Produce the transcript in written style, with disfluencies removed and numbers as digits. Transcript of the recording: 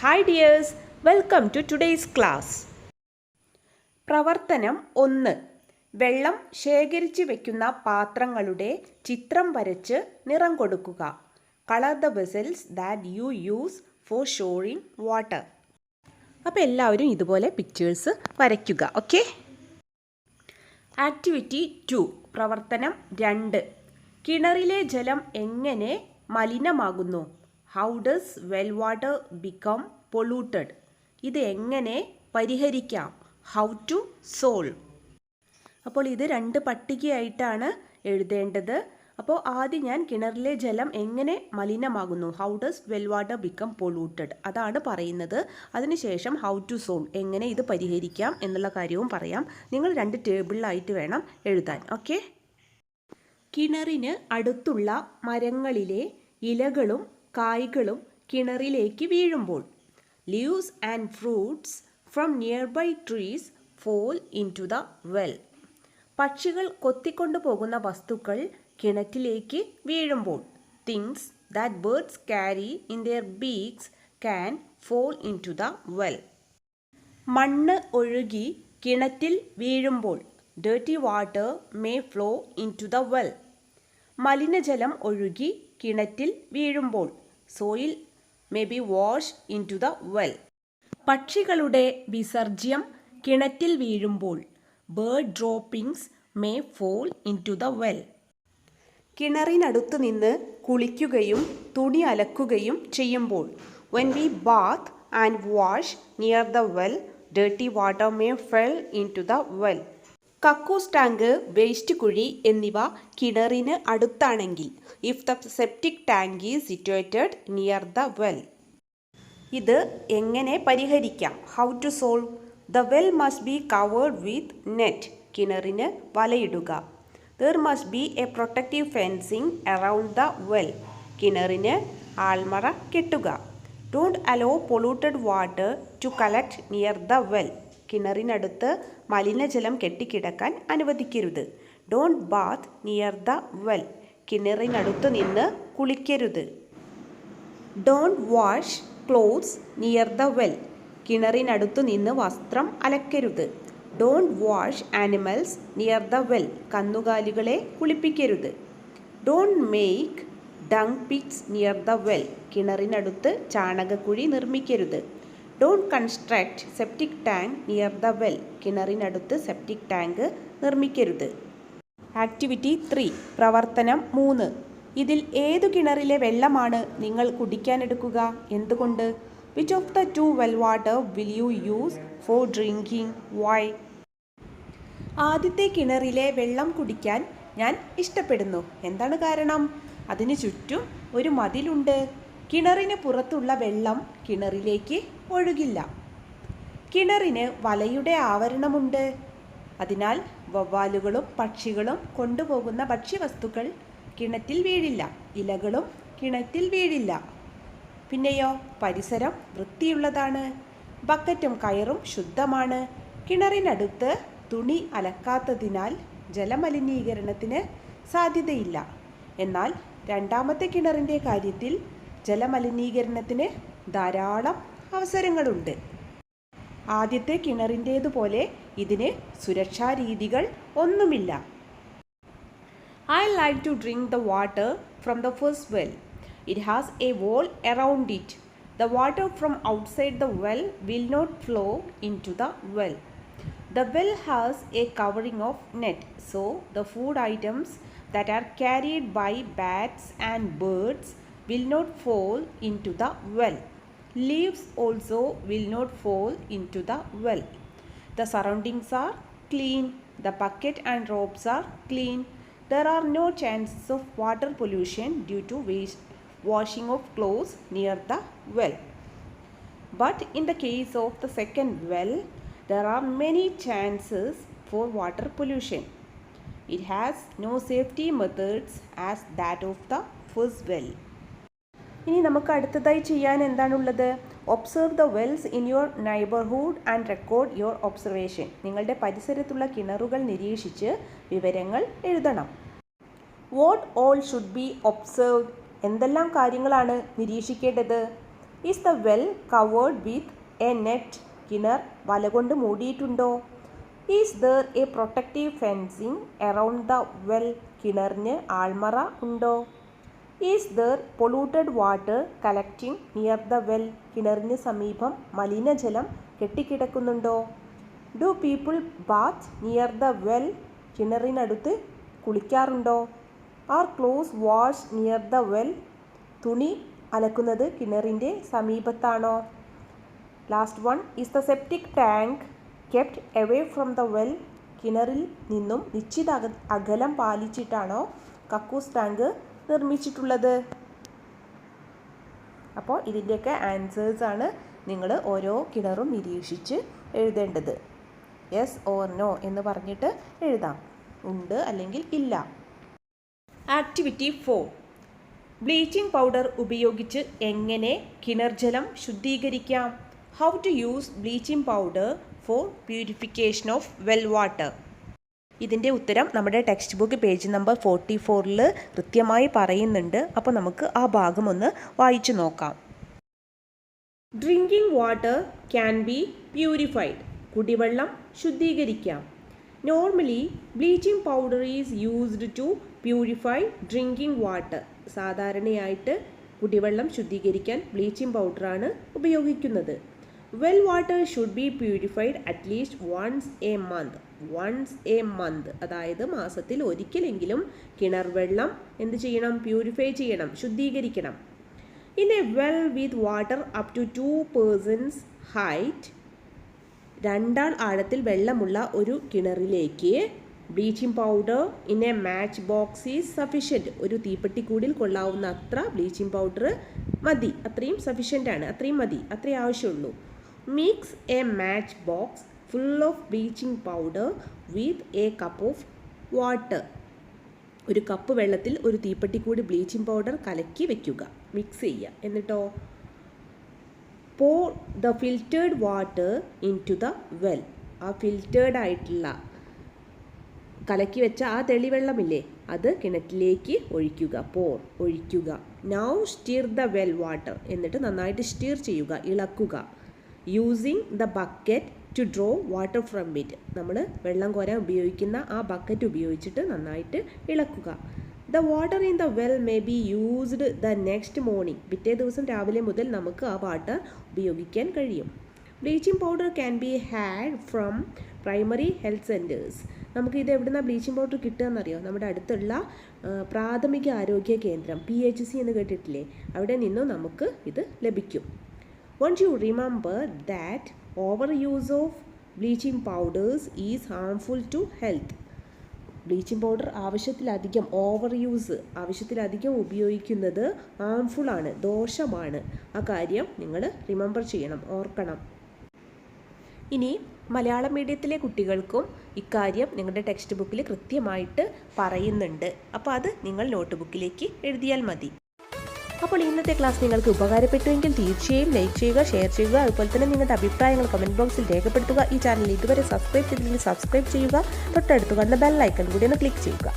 Hi dears, welcome to today's class. പ്രവർത്തനം 1. വെള്ളം ശേഖരിച്ചു വെക്കുന്ന പാത്രങ്ങളുടെ ചിത്രം വരച്ച് നിറം കൊടുക്കുക. Color the vessels that you use for storing water. അപ്പോൾ എല്ലാവരും ഇതുപോലെ പിക്ചേഴ്സ് വരയ്ക്കുക. ഓക്കെ. ആക്ടിവിറ്റി 2. പ്രവർത്തനം 2. കിണറിലെ ജലം എങ്ങനെ മലിനമാകുന്നു? How does well water become polluted? ഇത് എങ്ങനെ പരിഹരിക്കാം? How to solve? അപ്പോൾ ഇത് 2 പട്ടികയായിട്ടാണ് എഴുതേണ്ടത്. അപ്പോൾ ആദ്യം ഞാൻ കിണറിലെ ജലം എങ്ങനെ മലിനമാകുന്നു, How does well water become polluted, അതാണ് പറയുന്നത്. അതിനുശേഷം How to solve, എങ്ങനെ ഇത് പരിഹരിക്കാം എന്നുള്ള കാര്യവും പറയാം. നിങ്ങൾ 2 ടേബിളിലായിട്ട് വേണം എഴുതാൻ. ഓക്കെ. കിണറിന് അടുത്തുള്ള മരങ്ങളിലെ ഇലകളും കായ്കളും കിണറിലേക്ക് വീഴുമ്പോൾ leaves and fruits from nearby trees fall into the well. പക്ഷികൾ കൊത്തിക്കൊണ്ടു പോകുന്ന വസ്തുക്കൾ കിണറ്റിലേക്ക് വീഴുമ്പോൾ things that birds carry in their beaks can fall into the well. മണ്ണ് ഒഴുകി കിണറ്റിൽ വീഴുമ്പോൾ dirty water may flow into the well. മലിനജലം ഒഴുകി കിണറ്റിൽ വീഴുമ്പോൾ soil may be washed into the well. പക്ഷികളുടെ വിസർജ്യം കിണറ്റിൽ വീഴുമ്പോൾ bird droppings may fall into the well. കിണറിനടുത്ത് നിന്ന് കുളിക്കുകയും തുണി അലക്കുകയും ചെയ്യുമ്പോൾ when we bath and wash near the well, dirty water may fall into the well. കക്കൂസ് ടാങ്ക്, വേസ്റ്റ് കുഴി എന്നിവ കിണറിന് അടുത്താണെങ്കിൽ if the septic tank is situated near the well. ഇത് എങ്ങനെ പരിഹരിക്കാം? How to solve? The well must be covered with net. കിണറിന് വലയിടുക. There must be a protective fencing around the well. കിണറിന് ആൽമറ കെട്ടുക. Don't allow polluted water to collect near the well. കിണറിനടുത്ത് മലിനജലം കെട്ടിക്കിടക്കാൻ അനുവദിക്കരുത്. Don't bath near the well. കിണറിനടുത്ത് നിന്ന് കുളിക്കരുത്. Don't wash clothes near the well. കിണറിനടുത്ത് നിന്ന് വസ്ത്രം അലക്കരുത്. Don't wash animals near the well. കന്നുകാലികളെ കുളിപ്പിക്കരുത്. Don't make dung pits near the well. കിണറിനടുത്ത് ചാണകക്കുഴി നിർമ്മിക്കരുത്. Don't construct septic tank near the well. കിണറിനടുത്ത് septic tank നിർമ്മിക്കരുത്. ആക്ടിവിറ്റി 3. പ്രവർത്തനം 3. ഇതിൽ ഏതു കിണറിലെ വെള്ളമാണ് നിങ്ങൾ കുടിക്കാനെടുക്കുക? എന്തുകൊണ്ട്? Which of the 2 well water will you use for drinking? Why? ആദ്യത്തെ കിണറിലെ വെള്ളം കുടിക്കാൻ ഞാൻ ഇഷ്ടപ്പെടുന്നു. എന്താണ് കാരണം? അതിനു ചുറ്റും ഒരു മതിലുണ്ട്. കിണറിന് പുറത്തുള്ള വെള്ളം കിണറിലേക്ക് ഒഴുകില്ല. കിണറിന് വലയുടെ ആവരണമുണ്ട്. അതിനാൽ വവ്വാലുകളും പക്ഷികളും കൊണ്ടുപോകുന്ന ഭക്ഷ്യവസ്തുക്കൾ കിണറ്റിൽ വീഴില്ല. ഇലകളും കിണറ്റിൽ വീഴില്ല. പിന്നെയോ പരിസരം വൃത്തിയുള്ളതാണ്. ബക്കറ്റും കയറും ശുദ്ധമാണ്. കിണറിനടുത്ത് തുണി അലക്കാത്തതിനാൽ ജലമലിനീകരണത്തിന് സാധ്യതയില്ല. എന്നാൽ രണ്ടാമത്തെ കിണറിൻ്റെ കാര്യത്തിൽ ജലമലിനീകരണത്തിന് ധാരാളം അവസരങ്ങളുണ്ട്. ആദ്യത്തെ കിണറിൻ്റേതുപോലെ ഇതിന് സുരക്ഷാ രീതികൾ ഒന്നുമില്ല. I like to drink the water from the first well. It has a wall around it. The water from outside the well will not flow into the well. The well has a covering of net, so the food items that are carried by bats and birds will not fall into the well. Leaves also will not fall into the well. The surroundings are clean. The bucket and ropes are clean. There are no chances of water pollution due to washing of clothes near the well. But in the case of the second well, there are many chances for water pollution. It has no safety methods as that of the first well. ഇനി നമുക്ക് അടുത്തതായി ചെയ്യാൻ എന്താണുള്ളത്? Observe the wells in your neighbourhood and record your observation. നിങ്ങളുടെ പരിസരത്തുള്ള കിണറുകൾ നിരീക്ഷിച്ച് വിവരങ്ങൾ എഴുതണം. What all should be observed? എന്തെല്ലാം കാര്യങ്ങളാണ് നിരീക്ഷിക്കേണ്ടത്? Is the well covered with a net? കിണർ വല കൊണ്ട് മൂടിയിട്ടുണ്ടോ? Is there a protective fencing around the well? കിണറിന് ആൾമറ ഉണ്ടോ? Is there polluted water collecting near the well? കിണറിന് സമീപം മലിനജലം കെട്ടിക്കിടക്കുന്നുണ്ടോ? Do people bath near the well? കിണറിനടുത്ത് കുളിക്കാറുണ്ടോ? R clothes wash near the well? തുണി അലക്കുന്നത് കിണറിൻ്റെ സമീപത്താണോ? Last one, is the septic tank kept away from the well? കിണറിൽ നിന്നും നിശ്ചിത അകലം പാലിച്ചിട്ടാണോ കക്കൂസ് ടാങ്ക് നിർമ്മിച്ചിട്ടുള്ളത്? അപ്പോൾ ഇതിൻ്റെയൊക്കെ ആൻസേഴ്സാണ് നിങ്ങൾ ഓരോ കിണറും നിരീക്ഷിച്ച് എഴുതേണ്ടത്. യെസ് ഓർ നോ എന്ന് പറഞ്ഞിട്ട് എഴുതാം, ഉണ്ട് അല്ലെങ്കിൽ ഇല്ല. ആക്ടിവിറ്റി 4, ബ്ലീച്ചിങ് പൗഡർ ഉപയോഗിച്ച് എങ്ങനെ കിണർ ജലം ശുദ്ധീകരിക്കാം? How to use bleaching powder for purification of well water. ഇതിൻ്റെ ഉത്തരം നമ്മുടെ ടെക്സ്റ്റ് ബുക്ക് പേജ് നമ്പർ 44 കൃത്യമായി പറയുന്നുണ്ട്. അപ്പോൾ നമുക്ക് ആ ഭാഗം ഒന്ന് വായിച്ചു നോക്കാം. Drinking water can be purified. കുടിവെള്ളം ശുദ്ധീകരിക്കാം. Normally bleaching powder is used to purify drinking water. സാധാരണയായിട്ട് കുടിവെള്ളം ശുദ്ധീകരിക്കാൻ ബ്ലീച്ചിങ് പൗഡറാണ് ഉപയോഗിക്കുന്നത്. Well water should be purified at least once a month. അതായത് മാസത്തിൽ ഒരിക്കലെങ്കിലും കിണർ വെള്ളം എന്ത് ചെയ്യണം? പ്യൂരിഫൈ ചെയ്യണം, ശുദ്ധീകരിക്കണം. In a well with water up to 2 persons height, 2 ആൾ ആഴത്തിൽ വെള്ളമുള്ള ഒരു കിണറിലേക്ക് bleaching powder in a match box is sufficient. ഒരു തീപ്പെട്ടിക്കൂടിൽ കൊള്ളാവുന്ന അത്ര ബ്ലീച്ചിങ് പൗഡർ മതി, അത്രയും സഫിഷ്യൻ്റ് ആണ്, അത്രയും മതി, അത്രയും ആവശ്യമുള്ളൂ. Mix A match box full of bleaching powder with a cup of water. ഒരു കപ്പ് വെള്ളത്തിൽ ഒരു തീപ്പെട്ടിക്കൂടി ബ്ലീച്ചിങ് പൗഡർ കലക്കി വെക്കുക, മിക്സ് ചെയ്യുക. എന്നിട്ടോ pour the filtered water into the well. ആ ഫിൽറ്റേർഡ് ആയിട്ടുള്ള കലക്കി വെച്ച ആ തെളിവെള്ളമില്ലേ, അത് കിണറ്റിലേക്ക് ഒഴിക്കുക, ഒഴിക്കുക. Now stir the well water. എന്നിട്ട് നന്നായിട്ട് സ്റ്റിർ ചെയ്യുക, ഇളക്കുക. Using the bucket to draw water from it. നമ്മൾ വെള്ളം കോരാൻ ഉപയോഗിക്കുന്ന ആ ബക്കറ്റ് ഉപയോഗിച്ചിട്ട് നന്നായിട്ട് ഇളക്കുക. The water in the well may be used the next morning. പിറ്റേ ദിവസം രാവിലെ മുതൽ നമുക്ക് ആ വാട്ടർ ഉപയോഗിക്കാൻ കഴിയും. Bleaching powder can be had from primary health centres. നമുക്ക് ഇത് എവിടുന്ന ബ്ലീച്ചിങ് പൗഡർ കിട്ടുക എന്നറിയോ? നമ്മുടെ അടുത്തുള്ള പ്രാഥമിക ആരോഗ്യ കേന്ദ്രം, PHC എന്ന് കേട്ടിട്ടില്ലേ, അവിടെ നിന്നും നമുക്ക് ഇത് ലഭിക്കും. Once you remember that overuse of bleaching powders is harmful to health. Bleaching powder ആവശ്യത്തിലധികം ആവശ്യത്തിലധികം ഉപയോഗിക്കുന്നത് ഹാംഫുൾ ആണ്, ദോഷമാണ്. ആ കാര്യം നിങ്ങൾ റിമെമ്പർ ചെയ്യണം, ഓർക്കണം. ഇനി മലയാളം മീഡിയത്തിലെ കുട്ടികൾക്കും ഇക്കാര്യം നിങ്ങളുടെ ടെക്സ്റ്റ് ബുക്കിൽ കൃത്യമായിട്ട് പറയുന്നുണ്ട്. അപ്പോൾ അത് നിങ്ങൾ നോട്ട് ബുക്കിലേക്ക് എഴുതിയാൽ മതി. അപ്പോൾ ഇന്നത്തെ ക്ലാസ് നിങ്ങൾക്ക് ഉപകാരപ്പെട്ടുവെങ്കിൽ തീർച്ചയായും ലൈക്ക് ചെയ്യുക, ഷെയർ ചെയ്യുക. അതുപോലെ തന്നെ നിങ്ങളുടെ അഭിപ്രായങ്ങൾ കമൻറ്റ് ബോക്സിൽ രേഖപ്പെടുത്തുക. ഈ ചാനൽ ഇതുവരെ സബ്സ്ക്രൈബ് ചെയ്തില്ലെങ്കിൽ സബ്സ്ക്രൈബ് ചെയ്യുക. തൊട്ടടുത്ത് കണ്ട ബെൽ ഐക്കൺ കൂടി ഒന്ന് ക്ലിക്ക് ചെയ്യുക.